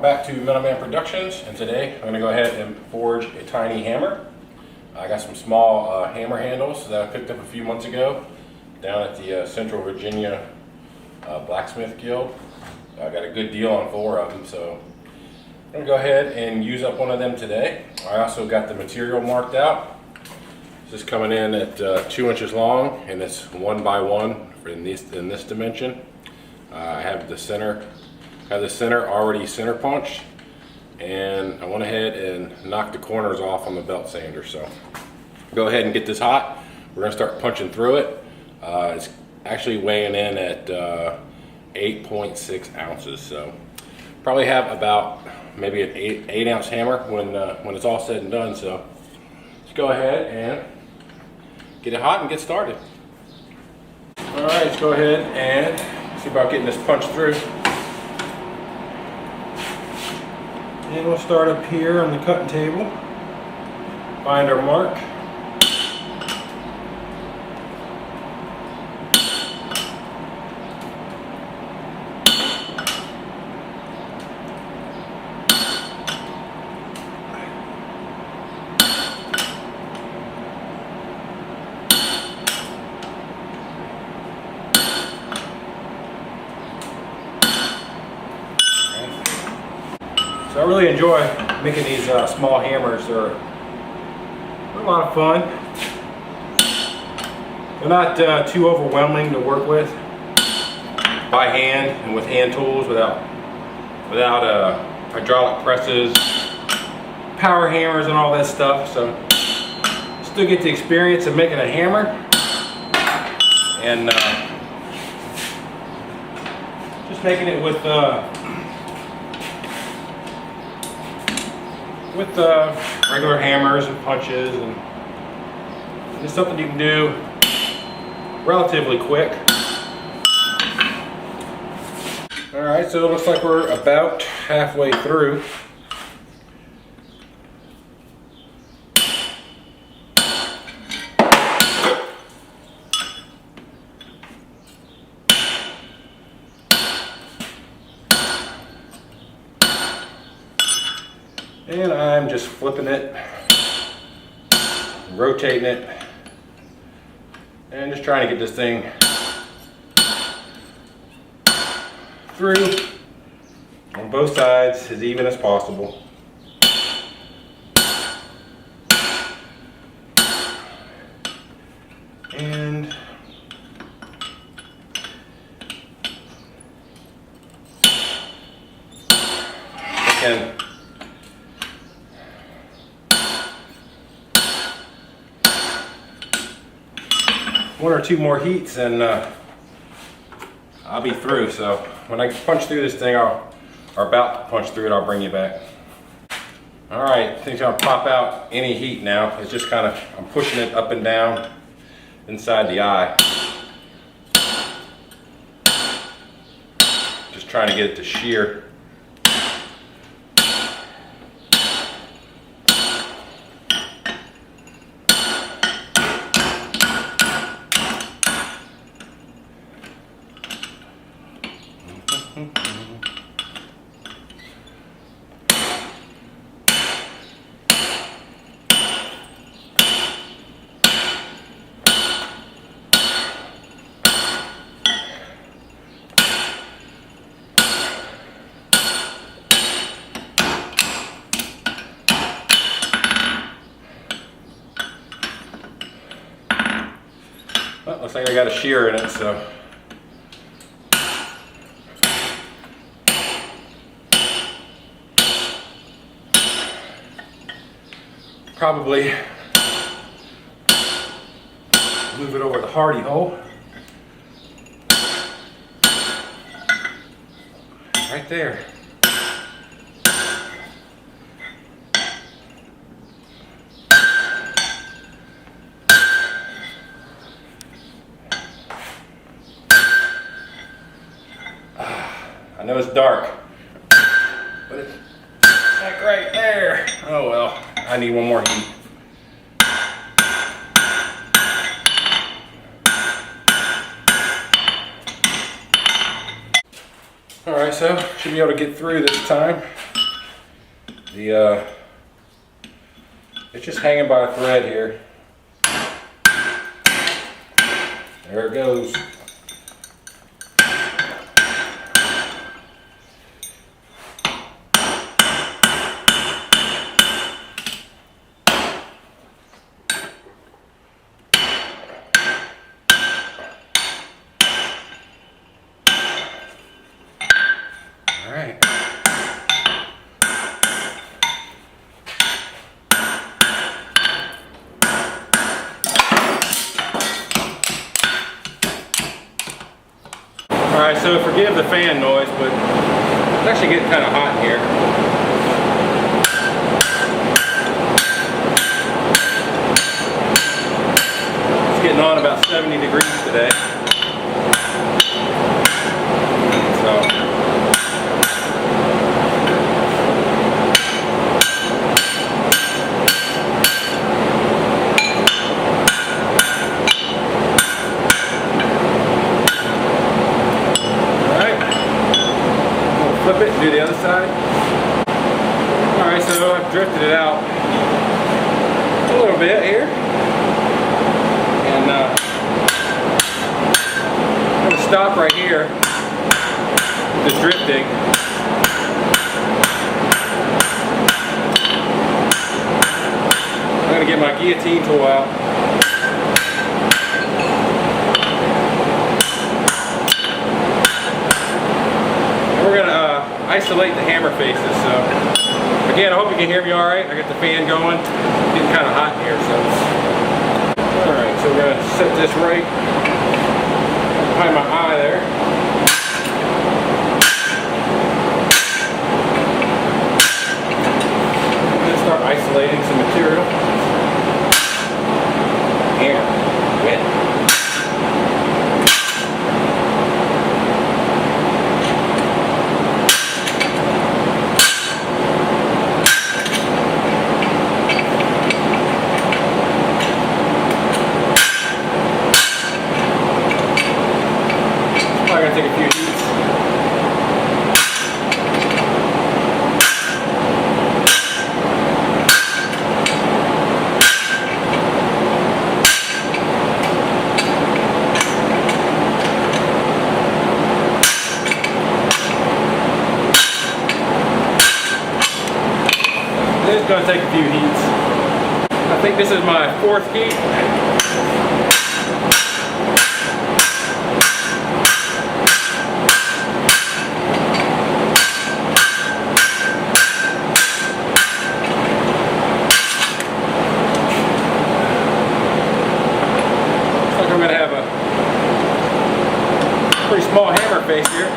back to Middleman Productions, and today I'm going to go ahead and forge a tiny hammer. I got some small hammer handles that I picked up a few months ago down at the Central Virginia Blacksmith Guild. I got a good deal on 4 of them, so I'm going to go ahead and use up one of them today. I also got the material marked out. This is coming in at 2 inches long, and it's 1 by 1 in this dimension. I have the center already center punched, and I went ahead and knocked the corners off on the belt sander. So go ahead and get this hot. We're gonna start punching through it. It's actually weighing in at 8.6 ounces. So probably have about maybe an 8 ounce hammer when it's all said and done. So let's go ahead and get it hot and get started. All right, let's go ahead and see about getting this punched through. And we'll start up here on the cutting table, find our mark. So I really enjoy making these small hammers. They're a lot of fun. They're not too overwhelming to work with by hand and with hand tools without hydraulic presses, power hammers and all that stuff. So still get the experience of making a hammer, and just making it with regular hammers and punches, and it's something you can do relatively quick. Alright, so it looks like we're about halfway through. And I'm just flipping it, rotating it, and just trying to get this thing through on both sides as even as possible. And again, 1 or 2 more heats and I'll be through. So when I punch through this thing, or about to punch through it, I'll bring you back. All right, things gonna pop out any heat now. It's just kind of, I'm pushing it up and down inside the eye. Just trying to get it to shear. Well, looks like I got a shear in it, so probably move it over the hardy hole. Right there. I know it's dark, but it's like right there. Oh well, I need 1 more heat. Alright, so should be able to get through this time. The it's just hanging by a thread here. There it goes. All right. Alright, so forgive the fan noise, but it's actually getting kind of hot in here. It's getting on about 70 degrees today. So flip it and do the other side. Alright, so I've drifted it out a little bit here. And I'm going to stop right here with this drifting. I'm going to get my guillotine tool out. Isolate the hammer faces. So again, I hope you can hear me all right. I got the fan going. It's getting kind of hot in here. So all right, so we're gonna set this right behind my eye there. I'm gonna start isolating some material. Here, wet. Take a few heats. This is going to take a few heats. I think this is my 4th heat. I'm going to have a pretty small hammer face here.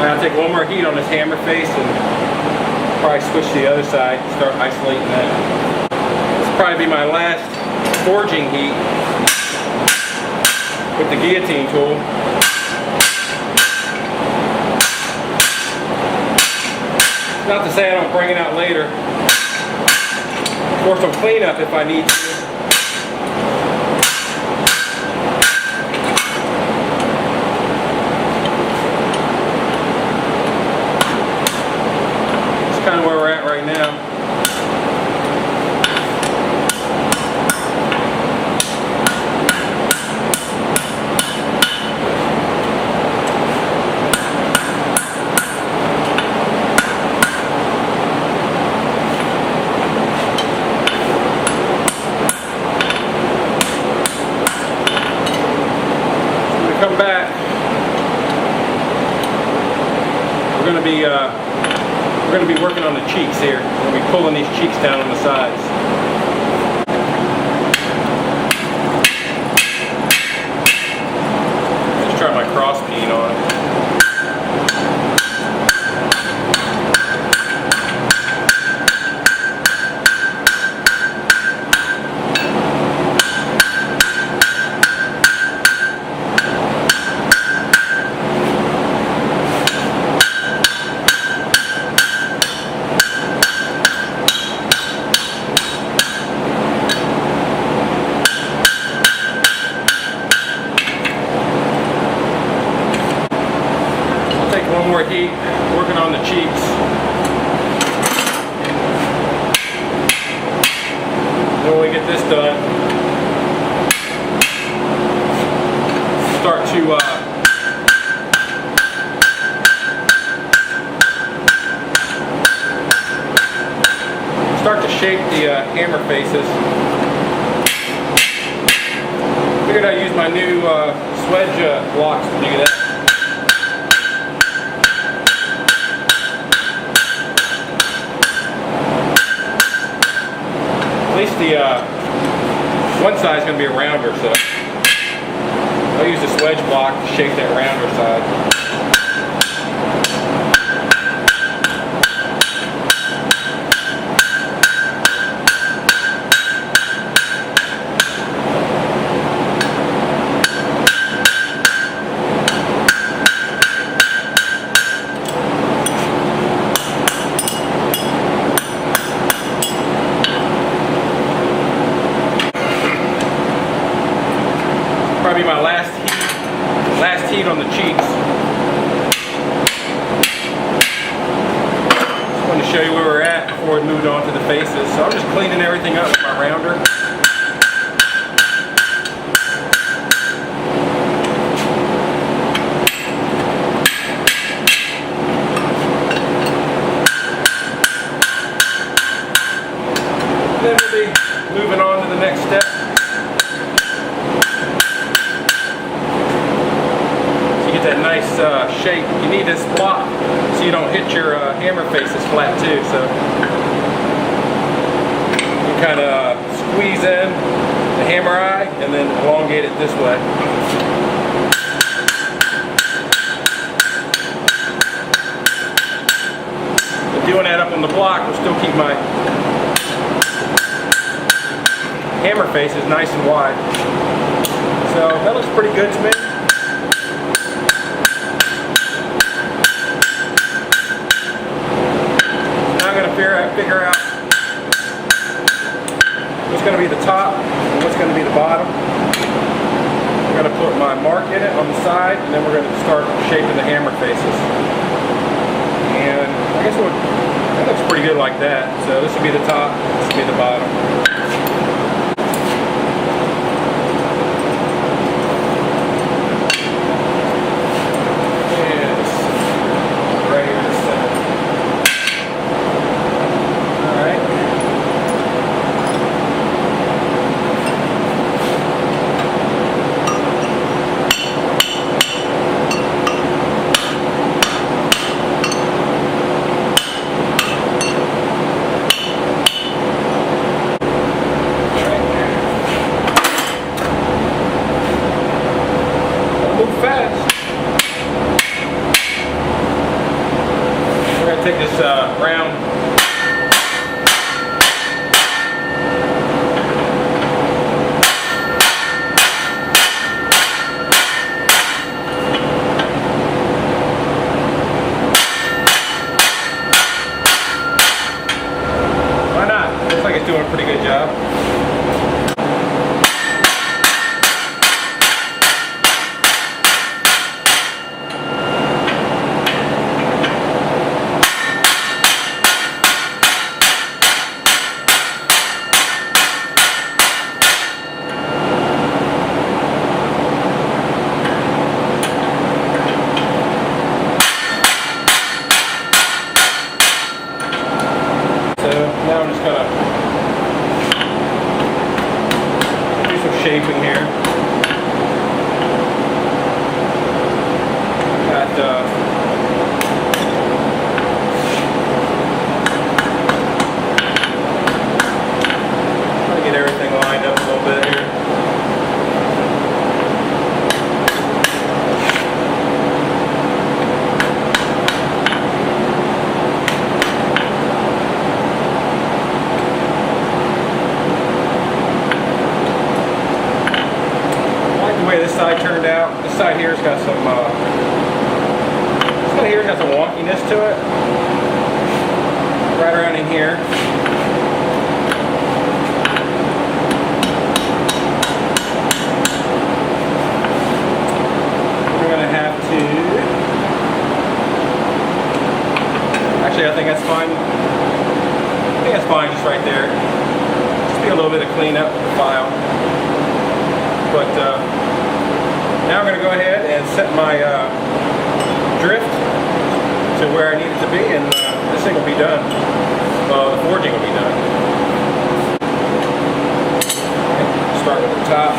I'll take one more heat on this hammer face and probably switch to the other side and start isolating that. This will probably be my last forging heat with the guillotine tool. Not to say I don't bring it out later for some cleanup if I need to. Kind of where we're at right now. going to be working on the cheeks here. We're going to be pulling these cheeks down on the sides. Just try my cross peen on it. More heat, working on the cheeks. Then when we get this done, start to shape the hammer faces. Figured I'd use my new swedge blocks to do that. At least the one side is going to be a rounder, so I'll use this wedge block to shape that rounder side. Probably my last heat on the cheeks. Just wanted to show you where we're at before we moved on to the faces. So I'm just cleaning everything up with my rounder. Then we'll be moving on to the next step. That nice shape. You need this block so you don't hit your hammer faces flat too. So you kind of squeeze in the hammer eye and then elongate it this way. But doing that up on the block will still keep my hammer faces nice and wide. So that looks pretty good to me. Figure out what's going to be the top and what's going to be the bottom. We're going to put my mark in it on the side, and then we're going to start shaping the hammer faces. And I guess that looks pretty good like that. So this will be the top, this will be the bottom. Take this round why not? Looks like it's doing a pretty good job. Now I'm just gonna do some shaping here. Got way this side turned out. This side here's got some wonkiness to it. Right around in here. We're gonna have to. Actually, I think that's fine. I think that's fine just right there. Just be a little bit of cleanup with the file. But now I'm going to go ahead and set my drift to where I need it to be, and this thing will be done. The forging will be done. Okay, start with the top.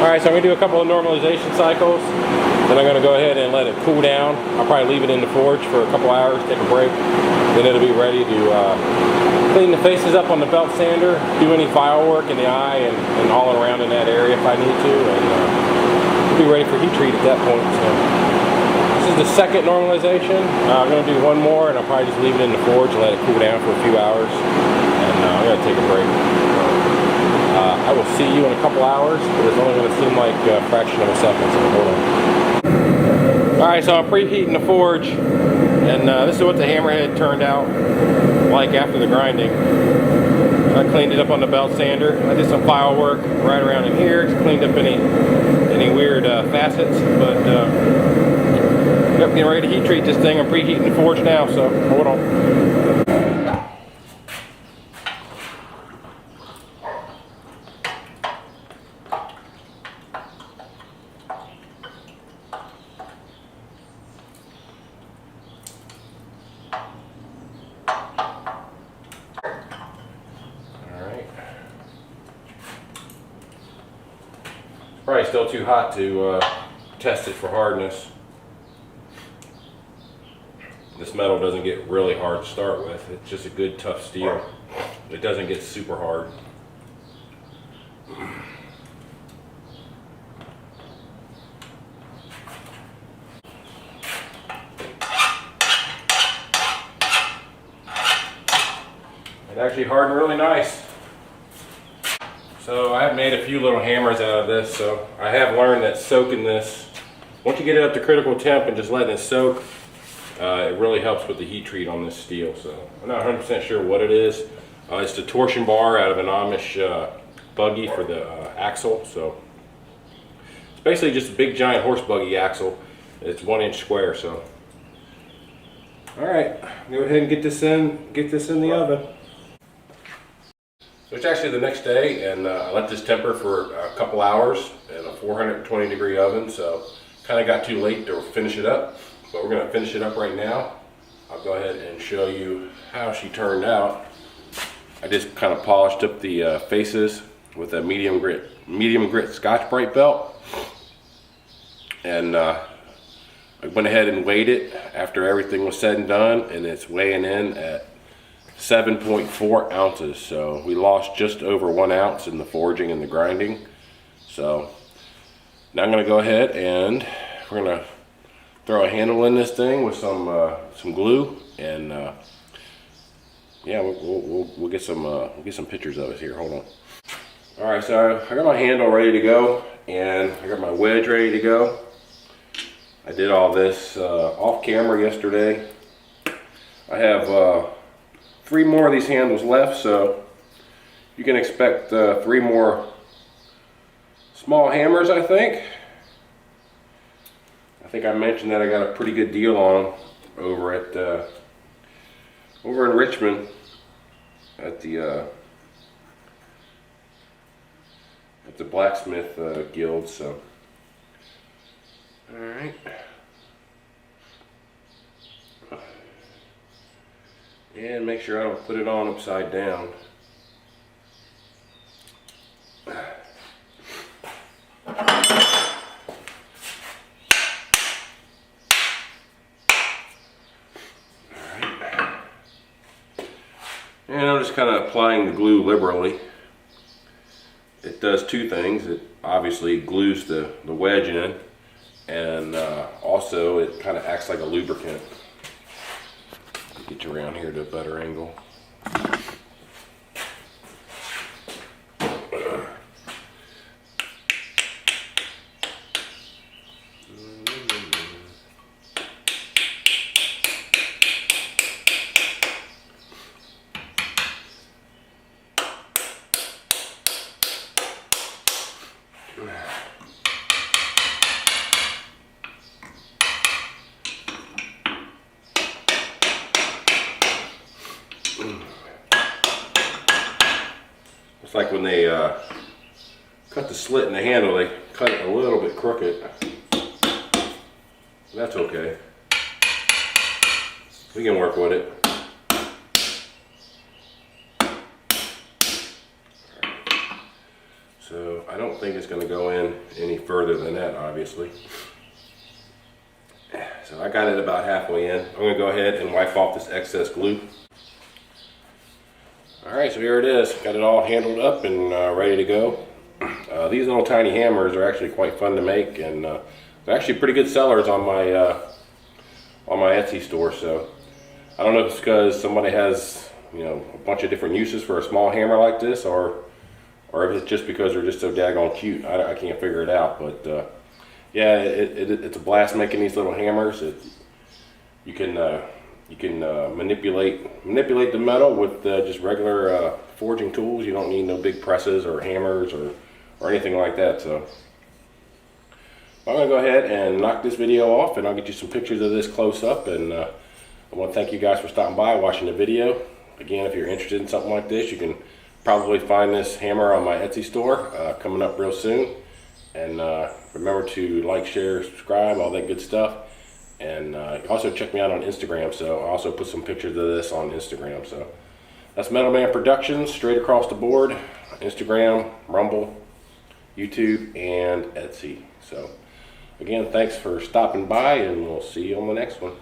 Alright, so I'm going to do a couple of normalization cycles, then I'm going to go ahead and let it cool down. I'll probably leave it in the forge for a couple hours, take a break, then it'll be ready to clean the faces up on the belt sander, do any file work in the eye and all around in that area if I need to, and we'll be ready for heat treat at that point. So this is the second normalization. I'm going to do one more, and I'll probably just leave it in the forge and let it cool down for a few hours, and I'm going to take a break. I will see you in a couple hours, but it's only going to seem like a fraction of a second, so hold on. Alright, so I'm preheating the forge, and this is what the hammerhead turned out like after the grinding. I cleaned it up on the belt sander. I did some file work right around in here, just cleaned up any weird facets, but yep, getting ready to heat treat this thing. I'm preheating the forge now, so hold on. Probably still too hot to test it for hardness. This metal doesn't get really hard to start with. It's just a good tough steel. It doesn't get super hard. It actually hardened really nice. So I have made a few little hammers out of this, so I have learned that soaking this, once you get it up to critical temp and just letting it soak, it really helps with the heat treat on this steel. So I'm not 100% sure what it is. It's the torsion bar out of an Amish buggy for the axle. So it's basically just a big giant horse buggy axle. It's 1 inch square. So all right, go ahead and get this in the oven. So it's actually the next day, and I let this temper for a couple hours in a 420 degree oven, so kind of got too late to finish it up, but we're going to finish it up right now. I'll go ahead and show you how she turned out. I just kind of polished up the faces with a medium grit Scotch-Brite belt, and I went ahead and weighed it after everything was said and done, and it's weighing in at 7.4 ounces. So we lost just over 1 ounce in the forging and the grinding. So now I'm going to go ahead and we're going to throw a handle in this thing with some glue, and yeah, we'll get some pictures of it here. Hold on. All right, so I got my handle ready to go, and I got my wedge ready to go. I did all this off camera yesterday. I have 3 more of these handles left, so you can expect 3 more small hammers, I think. I think I mentioned that I got a pretty good deal on them over at over in Richmond at the blacksmith guild. So, all right. And make sure I don't put it on upside down. And I'm just kind of applying the glue liberally. It does 2 things. It obviously glues the wedge in, and also it kind of acts like a lubricant. Get you around here to a better angle. It's like when they cut the slit in the handle, they cut it a little bit crooked. That's okay. We can work with it. So I don't think it's going to go in any further than that, obviously. So I got it about halfway in. I'm going to go ahead and wipe off this excess glue. Alright, so here it is. Got it all handled up and ready to go. These little tiny hammers are actually quite fun to make, and they're actually pretty good sellers on my Etsy store. So I don't know if it's because somebody has, you know, a bunch of different uses for a small hammer like this, or if it's just because they're just so daggone cute. I can't figure it out, but yeah, it's a blast making these little hammers. You can manipulate the metal with just regular forging tools. You don't need no big presses or hammers or anything like that. So I'm gonna go ahead and knock this video off, and I'll get you some pictures of this close up. And I want to thank you guys for stopping by, watching the video. Again, if you're interested in something like this, you can probably find this hammer on my Etsy store coming up real soon. And remember to like, share, subscribe, all that good stuff. And also check me out on Instagram. So I also put some pictures of this on Instagram. So that's Metal Man Productions, straight across the board. Instagram, Rumble, YouTube, and Etsy. So again, thanks for stopping by, and we'll see you on the next one.